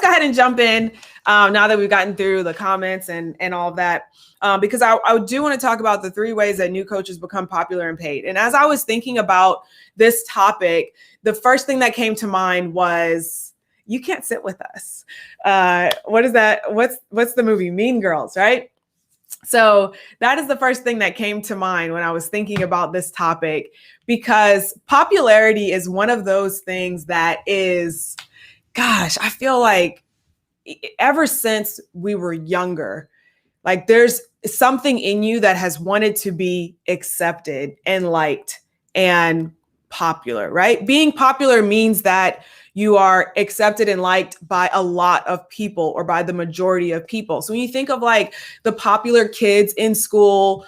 go ahead and jump in now that we've gotten through the comments and all of that, because I do want to talk about the 3 ways that new coaches become popular and paid. And as I was thinking about this topic, the first thing that came to mind was, you can't sit with us. What is that? What's the movie? Mean Girls, right? So that is the first thing that came to mind when I was thinking about this topic, because popularity is one of those things that is, gosh, I feel like ever since we were younger, like there's something in you that has wanted to be accepted and liked and popular, right? Being popular means that you are accepted and liked by a lot of people or by the majority of people. So when you think of like the popular kids in school,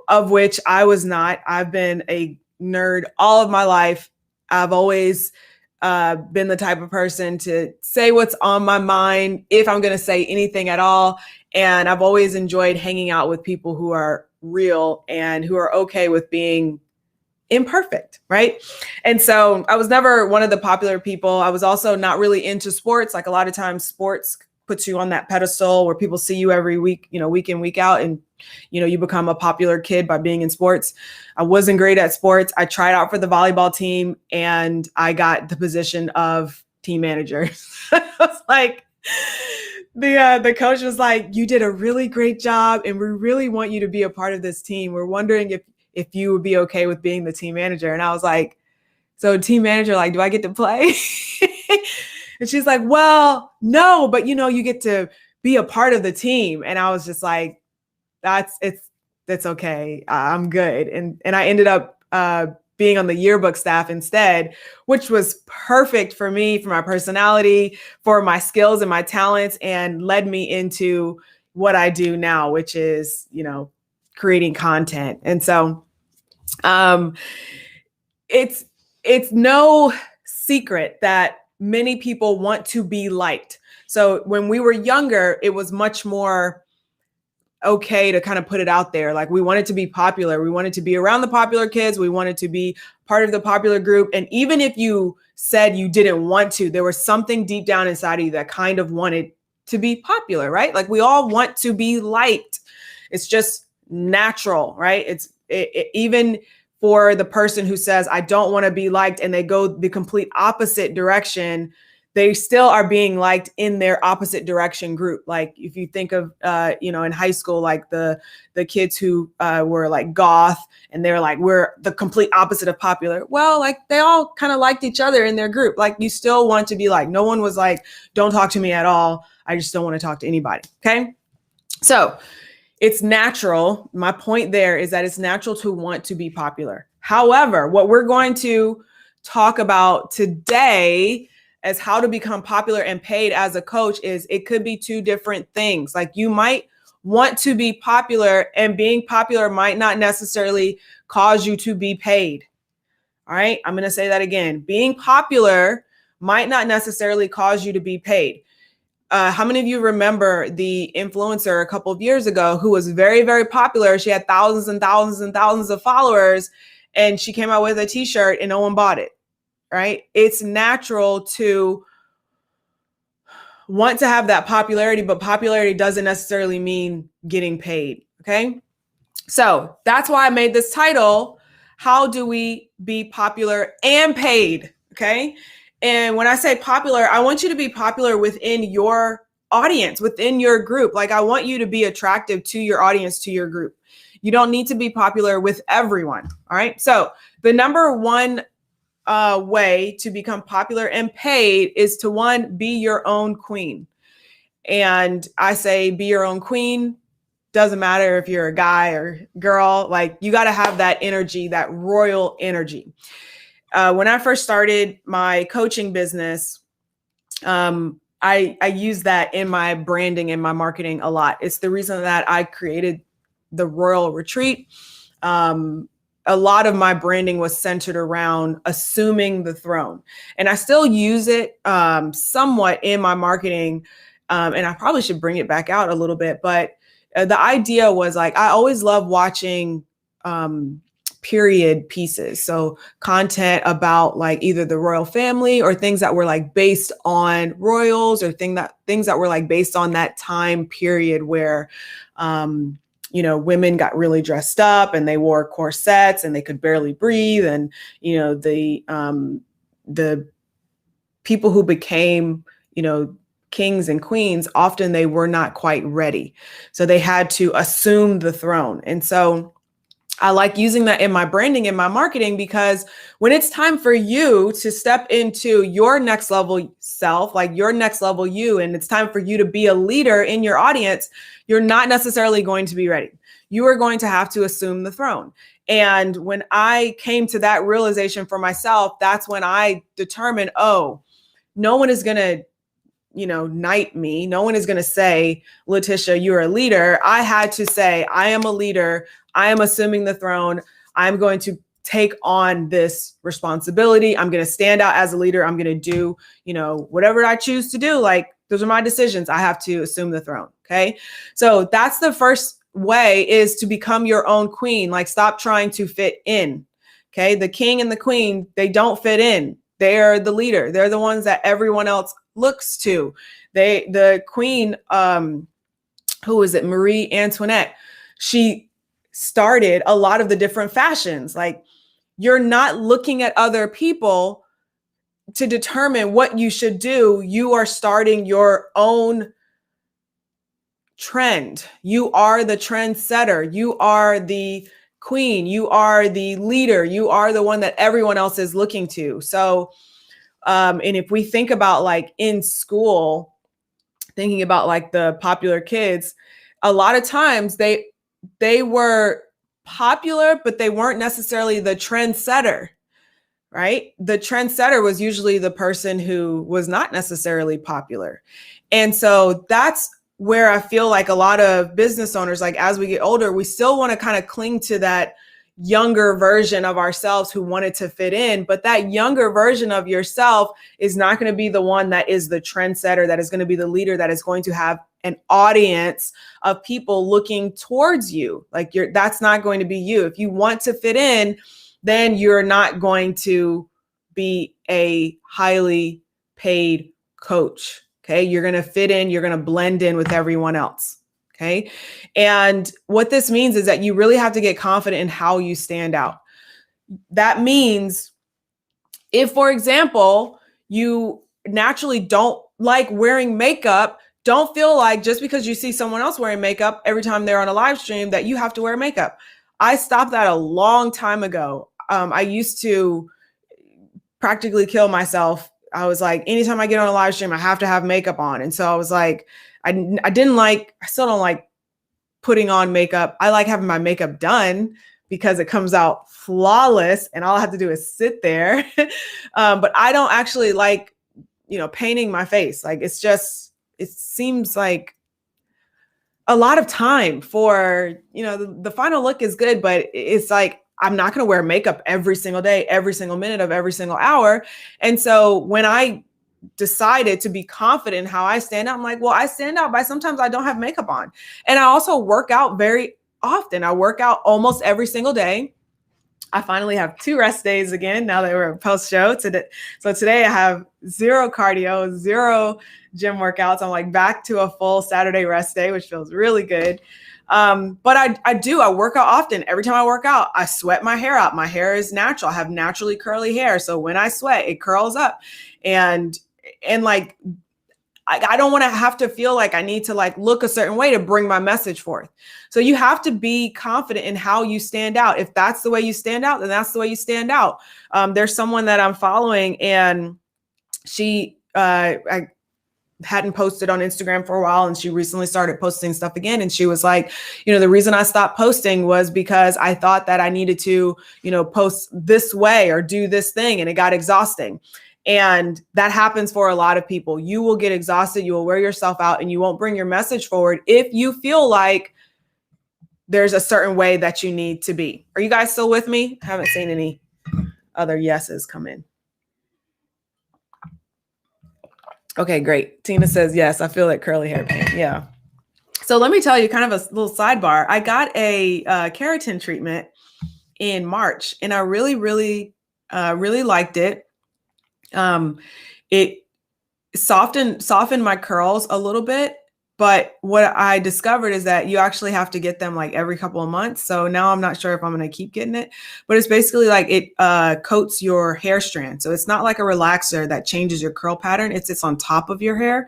of which I was not, I've been a nerd all of my life. I've always been the type of person to say what's on my mind if I'm going to say anything at all. And I've always enjoyed hanging out with people who are real and who are okay with being imperfect, right? And so I was never one of the popular people. I was also not really into sports. Like a lot of times sports puts you on that pedestal where people see you every week, week in, week out. And, you become a popular kid by being in sports. I wasn't great at sports. I tried out for the volleyball team and I got the position of team manager. I was like, the coach was like, you did a really great job and we really want you to be a part of this team. We're wondering if you would be okay with being the team manager. And I was like, so team manager, like, do I get to play? And she's like, well, no, but you get to be a part of the team. And I was just like, that's okay. I'm good. And I ended up being on the yearbook staff instead, which was perfect for me, for my personality, for my skills and my talents, and led me into what I do now, which is, creating content. And so it's no secret that many people want to be liked. So when we were younger, it was much more okay to kind of put it out there. Like we wanted to be popular. We wanted to be around the popular kids. We wanted to be part of the popular group. And even if you said you didn't want to, there was something deep down inside of you that kind of wanted to be popular, right? Like we all want to be liked. It's just natural, right? Even for the person who says, I don't want to be liked, and they go the complete opposite direction, they still are being liked in their opposite direction group. Like if you think of, in high school, like the kids who were like goth and they're like, we're the complete opposite of popular. Well, like they all kind of liked each other in their group. Like you still want to be like, no one was like, don't talk to me at all. I just don't want to talk to anybody. Okay. So it's natural. My point there is that it's natural to want to be popular. However, what we're going to talk about today as how to become popular and paid as a coach is it could be 2 different things. Like you might want to be popular, and being popular might not necessarily cause you to be paid. All right. I'm going to say that again. Being popular might not necessarily cause you to be paid. How many of you remember the influencer a couple of years ago who was very, very popular? She had thousands and thousands and thousands of followers, and she came out with a t-shirt and no one bought it, right? It's natural to want to have that popularity, but popularity doesn't necessarily mean getting paid, okay? So that's why I made this title, How Do We Be Popular and Paid, okay? And when I say popular, I want you to be popular within your audience, within your group. Like I want you to be attractive to your audience, to your group. You don't need to be popular with everyone. All right. So the number one way to become popular and paid is to, 1, be your own queen. And I say be your own queen. Doesn't matter if you're a guy or girl, like you got to have that energy, that royal energy. When I first started my coaching business, I use that in my branding and my marketing a lot. It's the reason that I created the Royal Retreat. A lot of my branding was centered around assuming the throne. And I still use it somewhat in my marketing. And I probably should bring it back out a little bit. But the idea was like, I always love watching period pieces. So content about like either the royal family or things that were like based on royals, or things that were like based on that time period where, women got really dressed up and they wore corsets and they could barely breathe. And, the people who became, kings and queens, often they were not quite ready. So they had to assume the throne. And so I like using that in my branding, in my marketing, because when it's time for you to step into your next level self, like your next level you, and it's time for you to be a leader in your audience, you're not necessarily going to be ready. You are going to have to assume the throne. And when I came to that realization for myself, that's when I determined, no one is going to knight me. No one is going to say, LaTisha, you're a leader. I had to say, I am a leader. I am assuming the throne. I'm going to take on this responsibility. I'm going to stand out as a leader. I'm going to do, whatever I choose to do. Like, those are my decisions. I have to assume the throne. Okay. So that's the first way, is to become your own queen. Like, stop trying to fit in. Okay. The king and the queen, they don't fit in. They're the leader. They're the ones that everyone else looks to. The queen, who is it? Marie Antoinette. She started a lot of the different fashions. Like, you're not looking at other people to determine what you should do. You are starting your own trend. You are the trendsetter. You are the queen. You are the leader. You are the one that everyone else is looking to. So, and if we think about like in school, thinking about like the popular kids, a lot of times they were popular, but they weren't necessarily the trendsetter, right? The trendsetter was usually the person who was not necessarily popular. And so that's where I feel like a lot of business owners, like as we get older, we still want to kind of cling to that younger version of ourselves who wanted to fit in. But that younger version of yourself is not going to be the one that is the trendsetter, that is going to be the leader, that is going to have an audience of people looking towards you. Like, that's not going to be you. If you want to fit in, then you're not going to be a highly paid coach. Okay. You're going to fit in, you're going to blend in with everyone else. Okay. And what this means is that you really have to get confident in how you stand out. That means if, for example, you naturally don't like wearing makeup, don't feel like just because you see someone else wearing makeup every time they're on a live stream that you have to wear makeup. I stopped that a long time ago. I used to practically kill myself. I was like, anytime I get on a live stream, I have to have makeup on. And so I was like, I still don't like putting on makeup. I like having my makeup done because it comes out flawless and all I have to do is sit there. But I don't actually like, painting my face. Like, it seems like a lot of time for, the final look is good, but it's like, I'm not going to wear makeup every single day, every single minute of every single hour. And so when I decided to be confident in how I stand out, I'm like, well, I stand out by sometimes I don't have makeup on. And I also work out very often. I work out almost every single day. I finally have 2 rest days again now that we're post show today. So today I have 0 cardio, 0 gym workouts. I'm like back to a full Saturday rest day, which feels really good. But I work out often. Every time I work out, I sweat my hair out. My hair is natural. I have naturally curly hair. So when I sweat, it curls up. And like, I don't want to have to feel like I need to like look a certain way to bring my message forth. So you have to be confident in how you stand out. If that's the way you stand out, then that's the way you stand out. There's someone that I'm following, and she, I hadn't posted on Instagram for a while, and she recently started posting stuff again. And she was like, the reason I stopped posting was because I thought that I needed to, post this way or do this thing, and it got exhausting. And that happens for a lot of people. You will get exhausted, you will wear yourself out, and you won't bring your message forward if you feel like there's a certain way that you need to be. Are you guys still with me? I haven't seen any other yeses come in. Okay, great. Tina says, yes, I feel like curly hair pain. Yeah. So let me tell you kind of a little sidebar. I got a keratin treatment in March, and I really, really, really liked it. It softened my curls a little bit. But what I discovered is that you actually have to get them like every couple of months. So now I'm not sure if I'm going to keep getting it, but it's basically like it coats your hair strand. So it's not like a relaxer that changes your curl pattern. It sits on top of your hair,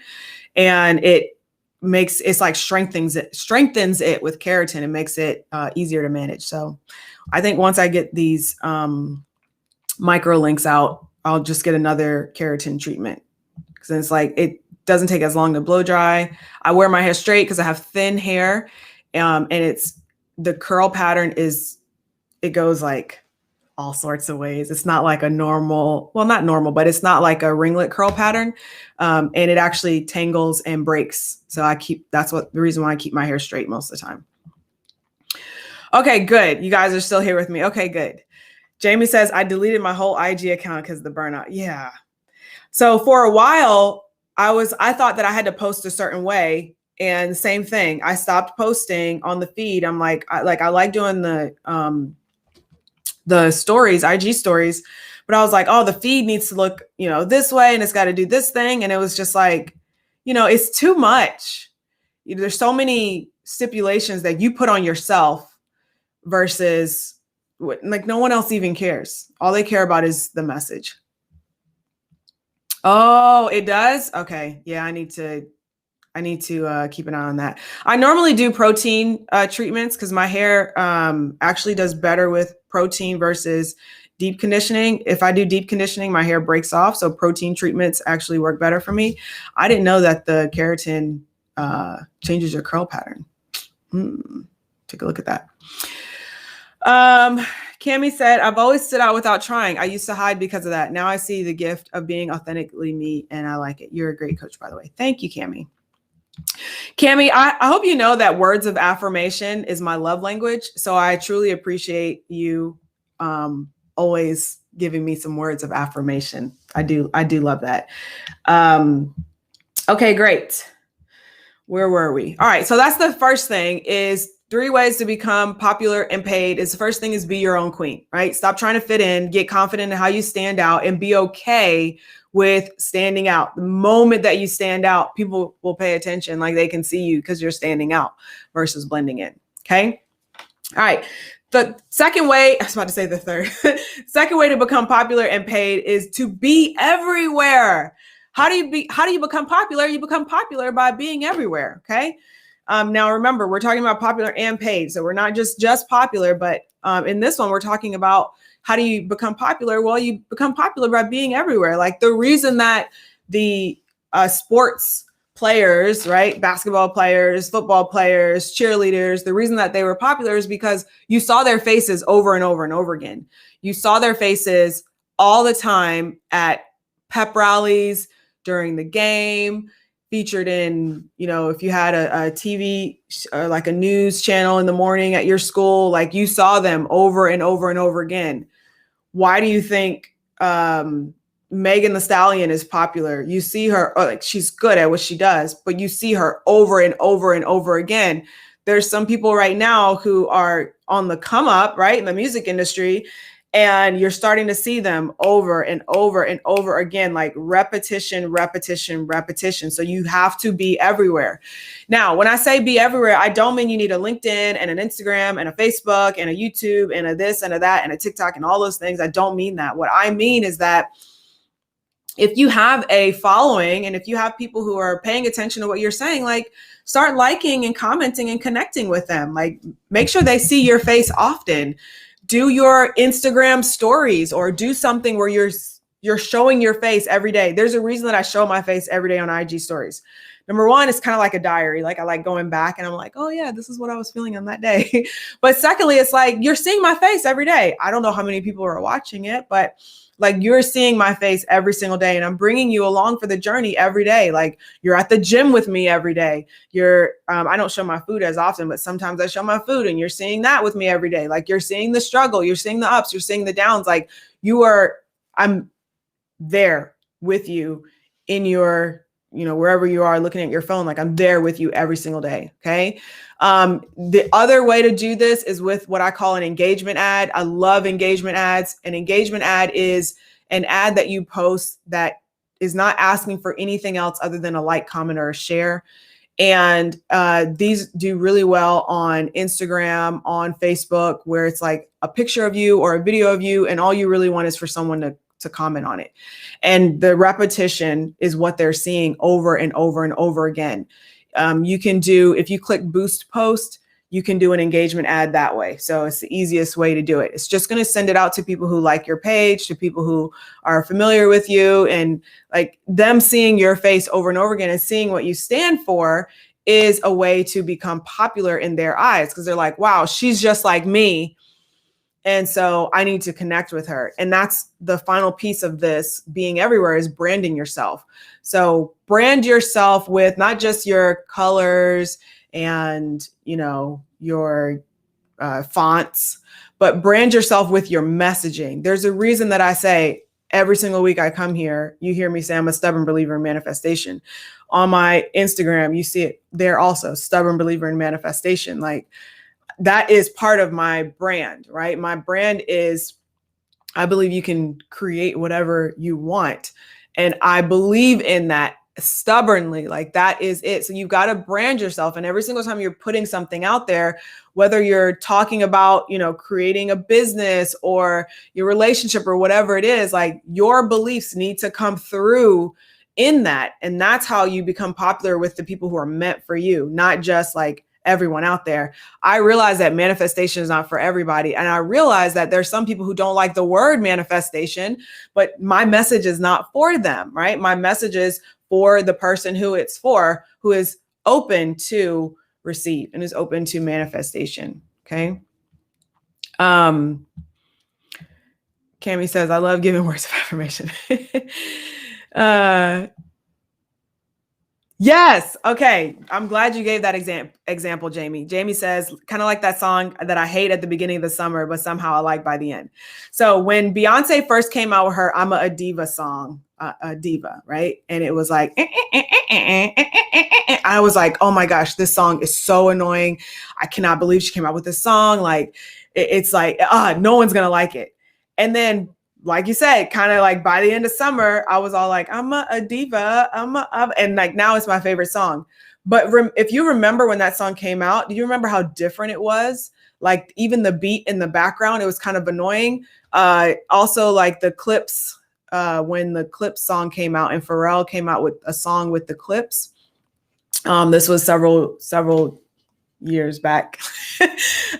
and it's like strengthens it with keratin and makes it easier to manage. So I think once I get these micro links out, I'll just get another keratin treatment, because it's like it doesn't take as long to blow dry. I wear my hair straight because I have thin hair, and it's the curl pattern it goes like all sorts of ways. It's not like a normal, well, not normal, but it's not like a ringlet curl pattern, and it actually tangles and breaks. So that's the reason why I keep my hair straight most of the time. Okay, good. You guys are still here with me. Okay, good. Jamie says, I deleted my whole IG account because of the burnout. Yeah. So for a while, I thought that I had to post a certain way, and same thing. I stopped posting on the feed. I'm like, I like doing the stories, IG stories, but I was like, oh, the feed needs to look, this way, and it's got to do this thing. And it was just like, it's too much. There's so many stipulations that you put on yourself versus like no one else even cares. All they care about is the message. Oh, it does? Okay. Yeah, I need to keep an eye on that. I normally do protein treatments because my hair actually does better with protein versus deep conditioning. If I do deep conditioning, my hair breaks off. So protein treatments actually work better for me. I didn't know that the keratin changes your curl pattern. Take a look at that. Cami said, I've always stood out without trying. I used to hide because of that. Now I see the gift of being authentically me, and I like it. You're a great coach, by the way. Thank you, Cami. Cami, I hope you know that words of affirmation is my love language. So I truly appreciate you always giving me some words of affirmation. I do love that. Okay, great. Where were we? All right. So that's the first thing is 3 ways to become popular and paid. Is the first thing is be your own queen, right? Stop trying to fit in, get confident in how you stand out, and be okay with standing out. The moment that you stand out, people will pay attention, like they can see you because you're standing out versus blending in. Okay. All right. The second way, I was about to say the third, second way to become popular and paid is to be everywhere. How do you become popular? You become popular by being everywhere. Okay. Now remember, we're talking about popular and paid. So we're not just popular, but in this one, we're talking about how do you become popular? Well, you become popular by being everywhere. Like the reason that the sports players, right? Basketball players, football players, cheerleaders, the reason that they were popular is because you saw their faces over and over and over again. You saw their faces all the time at pep rallies, during the game, featured in, if you had a TV or like a news channel in the morning at your school, like you saw them over and over and over again. Why do you think Megan Thee Stallion is popular? You see her, like she's good at what she does, but you see her over and over and over again. There's some people right now who are on the come up, right, in the music industry, and you're starting to see them over and over and over again, like repetition. So you have to be everywhere. Now, when I say be everywhere, I don't mean you need a LinkedIn and an Instagram and a Facebook and a YouTube and a this and a that and a TikTok and all those things. I don't mean that. What I mean is that if you have a following and if you have people who are paying attention to what you're saying, like start liking and commenting and connecting with them. Like make sure they see your face often. Do your Instagram stories or do something where you're showing your face every day. There's a reason that I show my face every day on IG stories. Number one, it's kind of like a diary. Like I like going back and I'm like, oh yeah, this is what I was feeling on that day. But secondly, it's like you're seeing my face every day. I don't know how many people are watching it, but like you're seeing my face every single day and I'm bringing you along for the journey every day. Like you're at the gym with me every day. I don't show my food as often, but sometimes I show my food and you're seeing that with me every day. Like you're seeing the struggle, you're seeing the ups, you're seeing the downs. Like I'm there with you in your wherever you are looking at your phone, like I'm there with you every single day. Okay. The other way to do this is with what I call an engagement ad. I love engagement ads. An engagement ad is an ad that you post that is not asking for anything else other than a like, comment, or a share. And these do really well on Instagram, on Facebook, where it's like a picture of you or a video of you, and all you really want is for someone to comment on it. And the repetition is what they're seeing over and over and over again. You can do, if you click boost post, you can do an engagement ad that way. So it's the easiest way to do it. It's just going to send it out to people who like your page, to people who are familiar with you, and like them seeing your face over and over again and seeing what you stand for is a way to become popular in their eyes, because they're like, wow, she's just like me. And so I need to connect with her. And that's the final piece of this being everywhere, is branding yourself. So brand yourself with not just your colors and, your fonts, but brand yourself with your messaging. There's a reason that I say every single week I come here, you hear me say I'm a stubborn believer in manifestation. On my Instagram, you see it there also, stubborn believer in manifestation. Like, that is part of my brand, right? My brand is, I believe you can create whatever you want. And I believe in that stubbornly. Like, that is it. So you've got to brand yourself. And every single time you're putting something out there, whether you're talking about, creating a business or your relationship or whatever it is, like, your beliefs need to come through in that. And that's how you become popular with the people who are meant for you, not just like everyone out there. I realize that manifestation is not for everybody. And I realize that there's some people who don't like the word manifestation, but my message is not for them, right? My message is for the person who it's for, who is open to receive and is open to manifestation. Okay. Cami says, I love giving words of affirmation. Yes. Okay. I'm glad you gave that example, Jamie. Jamie says, kind of like that song that I hate at the beginning of the summer, but somehow I like by the end. So when Beyonce first came out with her I'm a Diva song, a diva, right? And it was like, I was like, oh my gosh, this song is so annoying. I cannot believe she came out with this song. Like, it's like, no one's going to like it. And then, like you said, kind of like by the end of summer, I was all like, I'm a diva. And like, now it's my favorite song. But if you remember when that song came out, do you remember how different it was? Like, even the beat in the background, it was kind of annoying. Also, like the Clips, when the Clips song came out and Pharrell came out with a song with the Clips. This was several years back.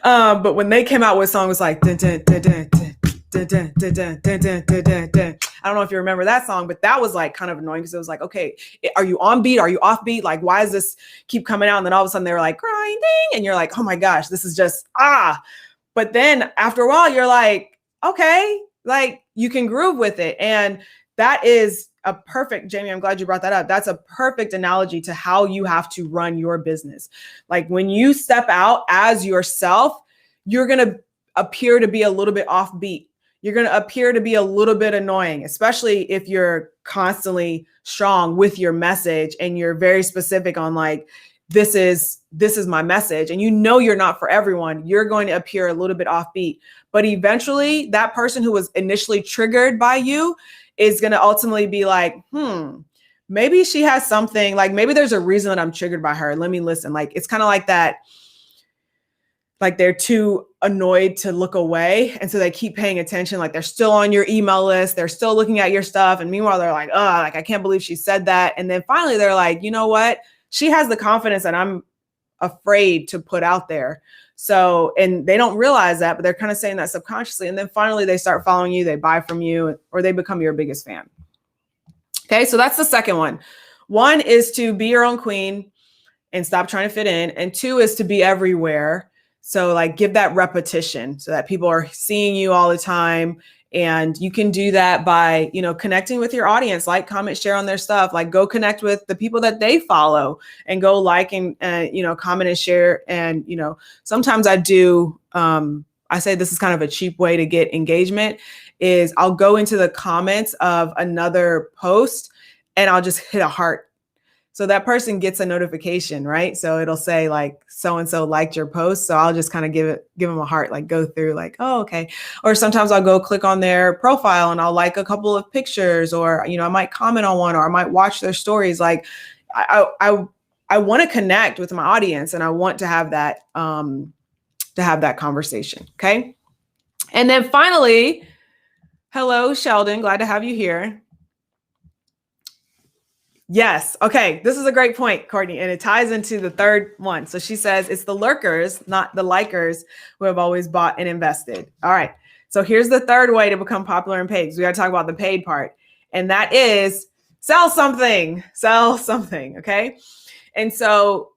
But when they came out with a song, it was like, dun, dun, dun, dun, dun. Dun, dun, dun, dun, dun, dun, dun, dun, dun. I don't know if you remember that song, but that was like kind of annoying, because it was like, okay, are you on beat? Are you off beat? Like, why does this keep coming out? And then all of a sudden they were like grinding, and you're like, oh my gosh, this is just, But then after a while, you're like, okay, like you can groove with it. And that is a perfect, Jamie, I'm glad you brought that up. That's a perfect analogy to how you have to run your business. Like, when you step out as yourself, you're going to appear to be a little bit offbeat. You're going to appear to be a little bit annoying, especially if you're constantly strong with your message and you're very specific on like, this is my message. And you're not for everyone. You're going to appear a little bit offbeat, but eventually that person who was initially triggered by you is going to ultimately be like, maybe she has something, like maybe there's a reason that I'm triggered by her. Let me listen. Like, it's kind of like that. Like, they're too annoyed to look away. And so they keep paying attention. Like, they're still on your email list. They're still looking at your stuff. And meanwhile, they're like, like, I can't believe she said that. And then finally they're like, you know what? She has the confidence that I'm afraid to put out there. So, and they don't realize that, but they're kind of saying that subconsciously. And then finally they start following you, they buy from you, or they become your biggest fan. Okay. So that's the second one. One is to be your own queen and stop trying to fit in. And two is to be everywhere. So like, give that repetition so that people are seeing you all the time. And you can do that by, connecting with your audience, like, comment, share on their stuff, like go connect with the people that they follow and go like and comment and share. And, sometimes I do, I say this is kind of a cheap way to get engagement, is I'll go into the comments of another post and I'll just hit a heart. So that person gets a notification, right? So it'll say like so-and-so liked your post. So I'll just kind of give them a heart, like go through like, oh, okay. Or sometimes I'll go click on their profile and I'll like a couple of pictures, or, I might comment on one, or I might watch their stories. Like I want to connect with my audience, and I want to have that conversation. Okay. And then finally, hello, Sheldon. Glad to have you here. Yes. Okay. This is a great point, Courtney, and it ties into the third one. So she says it's the lurkers, not the likers, who have always bought and invested. All right. So here's the third way to become popular in paid. We got to talk about the paid part, and that is sell something. Sell something. Okay. And so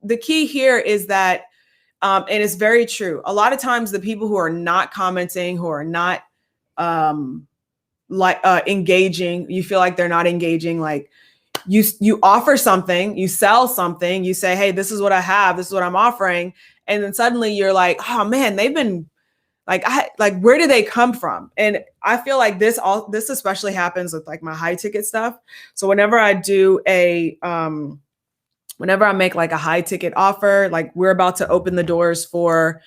the key here is that, and it's very true, a lot of times the people who are not commenting, who are not engaging, you feel like they're not engaging, like you offer something, you sell something, you say, hey, this is what I have, this is what I'm offering. And then suddenly you're like, oh man, they've been like, where do they come from? And I feel like this especially happens with like my high ticket stuff. So whenever I do whenever I make like a high ticket offer, like we're about to open the doors for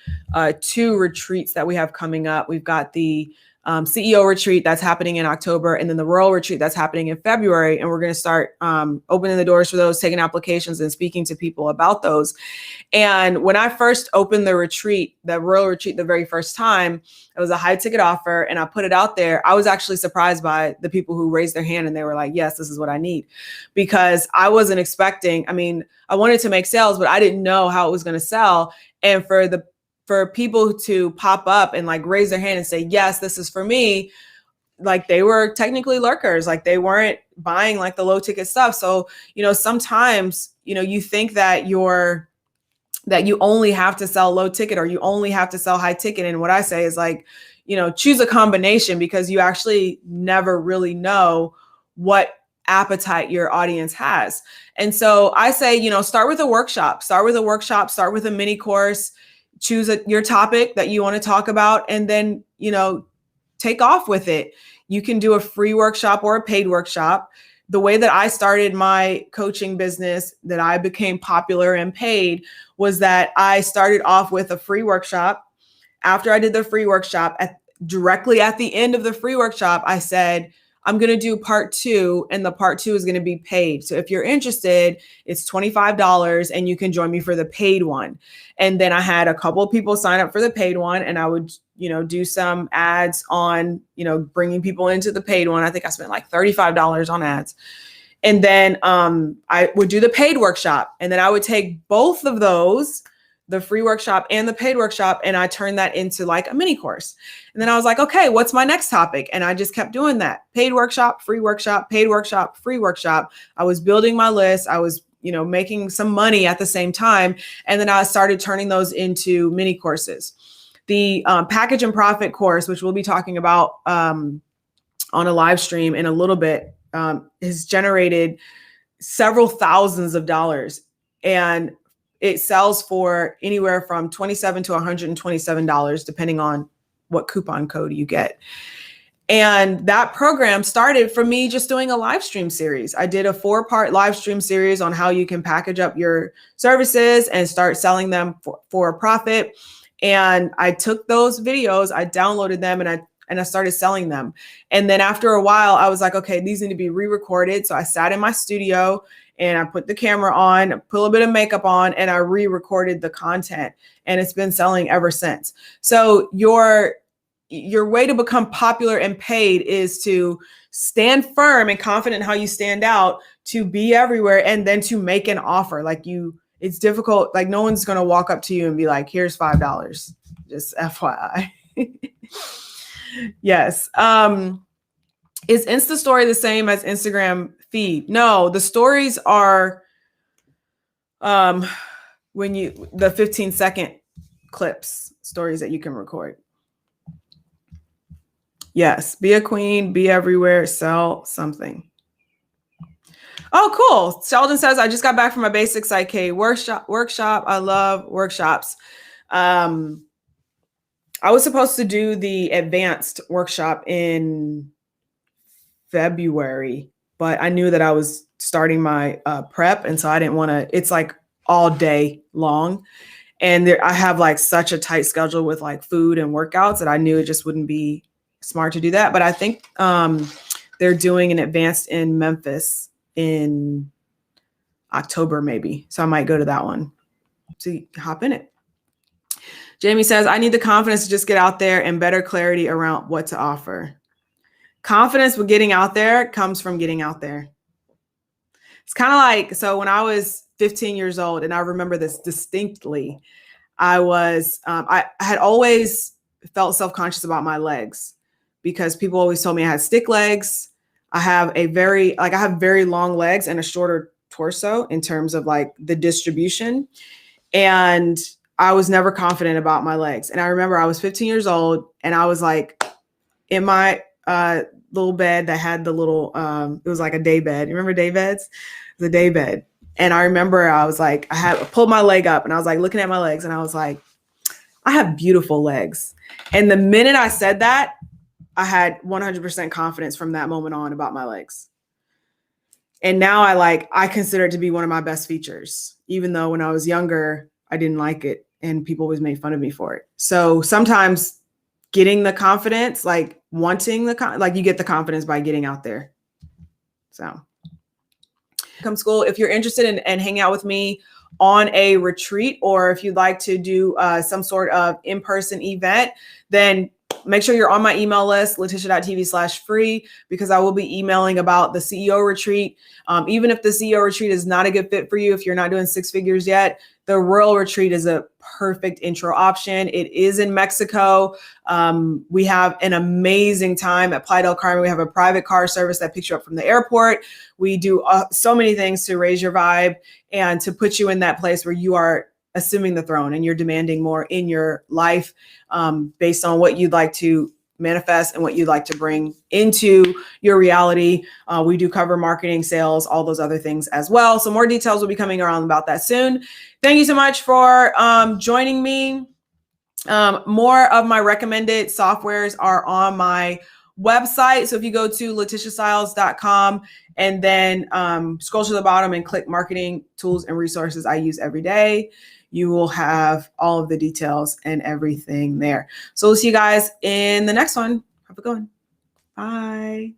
2 retreats that we have coming up. We've got the CEO retreat that's happening in October, and then the Royal retreat that's happening in February. And we're going to start opening the doors for those, taking applications and speaking to people about those. And when I first opened the Royal retreat, the very first time, it was a high ticket offer and I put it out there. I was actually surprised by the people who raised their hand and they were like, yes, this is what I need, because I wasn't expecting, I wanted to make sales, but I didn't know how it was going to sell. And for people to pop up and like raise their hand and say, yes, this is for me, like they were technically lurkers, like they weren't buying like the low ticket stuff. So, sometimes, you think that you only have to sell low ticket or you only have to sell high ticket. And what I say is like, choose a combination, because you actually never really know what appetite your audience has. And so I say, start with a workshop, start with a mini course, choose your topic that you want to talk about, and then, take off with it. You can do a free workshop or a paid workshop. The way that I started my coaching business, that I became popular and paid, was that I started off with a free workshop. After I did the free workshop, directly at the end of the free workshop, I said, I'm going to do part 2, and the part 2 is going to be paid. So if you're interested, it's $25 and you can join me for the paid one. And then I had a couple of people sign up for the paid one, and I would, do some ads on, bringing people into the paid one. I think I spent like $35 on ads. And then I would do the paid workshop, and then I would take both of those, the free workshop and the paid workshop, and I turned that into like a mini course. And then I was like, okay, what's my next topic? And I just kept doing that. Paid workshop, free workshop, paid workshop, free workshop. I was building my list. I was, making some money at the same time. And then I started turning those into mini courses. The package and profit course, which we'll be talking about on a live stream in a little bit, has generated several thousands of dollars. And it sells for anywhere from $27 to $127, depending on what coupon code you get. And that program started from me just doing a live stream series. I did a 4-part live stream series on how you can package up your services and start selling them for a profit. And I took those videos, I downloaded them, and I started selling them. And then after a while, I was like, okay, these need to be re-recorded. So I sat in my studio and I put the camera on, put a little bit of makeup on, and I re-recorded the content. And it's been selling ever since. So your way to become popular and paid is to stand firm and confident in how you stand out, to be everywhere, and then to make an offer. Like it's difficult. Like no one's going to walk up to you and be like, here's $5. Just FYI. Yes. Is Insta story the same as Instagram feed? No, the stories are the 15-second clips, stories that you can record. Yes. Be a queen, be everywhere, sell something. Oh, cool. Sheldon says, I just got back from my basic Psych workshop. I love workshops. I was supposed to do the advanced workshop in February, but I knew that I was starting my prep. And so I didn't want to, it's like all day long. And I have like such a tight schedule with like food and workouts that I knew it just wouldn't be smart to do that. But I think they're doing an advanced in Memphis in October, maybe. So I might go to that one. So hop in it. Jamie says, I need the confidence to just get out there and better clarity around what to offer. Confidence with getting out there comes from getting out there. It's kind of like, so when I was 15 years old, and I remember this distinctly, I had always felt self-conscious about my legs because people always told me I had stick legs. I have very long legs and a shorter torso in terms of like the distribution. And I was never confident about my legs. And I remember I was 15 years old and I was like in my little bed that had the little, it was like a day bed. You remember day beds? The day bed. And I remember I was like, I pulled my leg up and I was like looking at my legs and I was like, I have beautiful legs. And the minute I said that, I had 100% confidence from that moment on about my legs. And now I consider it to be one of my best features, even though when I was younger, I didn't like it and people always made fun of me for it. So sometimes getting the confidence, like wanting you get the confidence by getting out there. So come school. If you're interested in hanging out with me on a retreat, or if you'd like to do some sort of in-person event, then make sure you're on my email list, LaTisha.tv/free, because I will be emailing about the CEO retreat. Even if the CEO retreat is not a good fit for you, if you're not doing six figures yet, the Royal Retreat is a perfect intro option. It is in Mexico. We have an amazing time at Playa del Carmen. We have a private car service that picks you up from the airport. We do so many things to raise your vibe and to put you in that place where you are assuming the throne and you're demanding more in your life based on what you'd like to manifest and what you'd like to bring into your reality. We do cover marketing, sales, all those other things as well. So more details will be coming around about that soon. Thank you so much for joining me. More of my recommended softwares are on my website. So if you go to LaTishaStyles.com and then scroll to the bottom and click marketing tools and resources I use every day, you will have all of the details and everything there. So we'll see you guys in the next one. Have a good one. Bye.